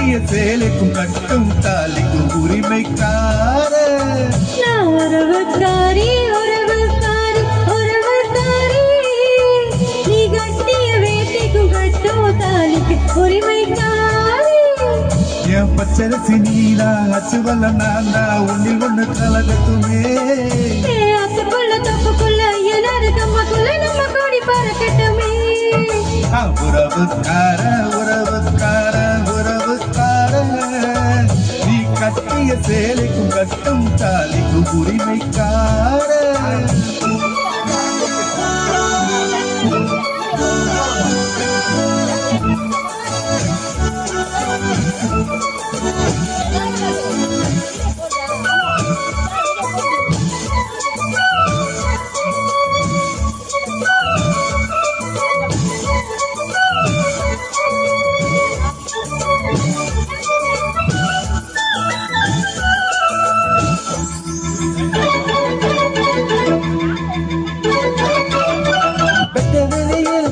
கட்டிய சேலைக்கும் கட்டும் தாலிக்கும் உரிமைக்கார உறவுக்காரி உறவுக்காரி உறவுக்காரி நீ கட்டிய வேட்டைக்கும் கட்டும் தாலிக்கு உரிமைக்காரி என் பச்சரிசி நீதா அச்சுவல்ல நான்தா ஒன்னில் ஒண்ணு கலகத்துமே அசுக்குள்ள தப்புக்குள்ள எல்லாரு தம்மக்குள்ள நம்ம கோடி பறக்கட்டுமே உறவுக்கார உறவுக்கார உறவுக்கார நீ கட்டிய சேலைக்கும் கட்டும் தாலிக்கும் உரிமைக்கார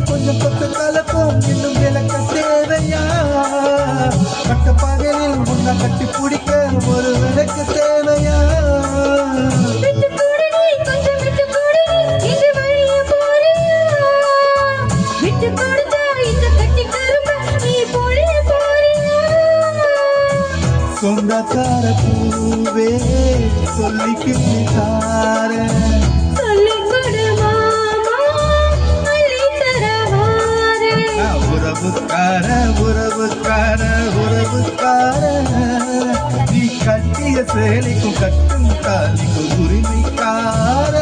கொஞ்சம் பக்க கலப்போம் இன்னும் விளக்க தேவையா பட்ட பகலில் முன்ன கட்டி பிடிக்க ஒரு விளக்கு தேவையா சொந்தக்கார பூவே சொல்லிக்கிட்டு தார உறவுக்கார உறவுக்கார உறவுக்கார நீ கட்டிய சேலைக்கும் கட்டும் தாலிக்கும் உரிமைக்கார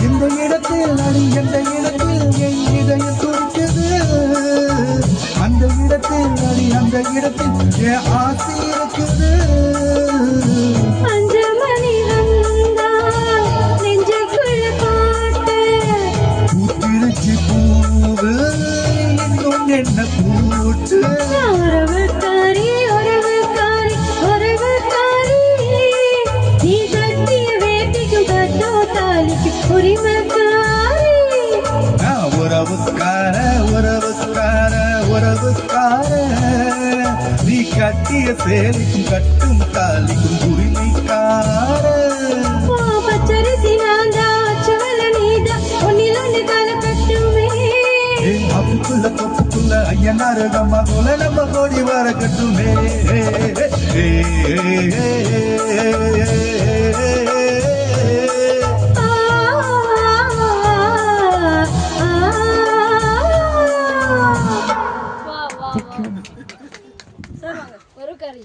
எந்த இடத்தில் என் இதயம் துடிக்குது அந்த இடத்தில் அடி அந்த இடத்தில் என் ஆசை இருக்குது பூத்திருச்சி பூவு இன்னும் என்ன பூட்டு உறவுக்காரி உறவுக்காரி உறவுக்காரி நீ கட்டிய வேட்டைக்கும் கட்டோ தாலிக்கு உரிமைக்காரி உறவுக்கார உறவுக்கார உறவுக்கார நீ கட்டிய சேலைக்கும் கட்டும் தாலிக்கும் உரிமைக்கார பச்சரிசி நான்தா அச்சுவல்ல நீதா ஒன்னில் ஒண்ணு கலக்கட்டுமே அப்புக்குள்ள தொப்புக்குள்ள ஐயனாரு நம்ம போல நம்ம கோடி வர கட்டுமே சார் வாங்க ஒரு கறி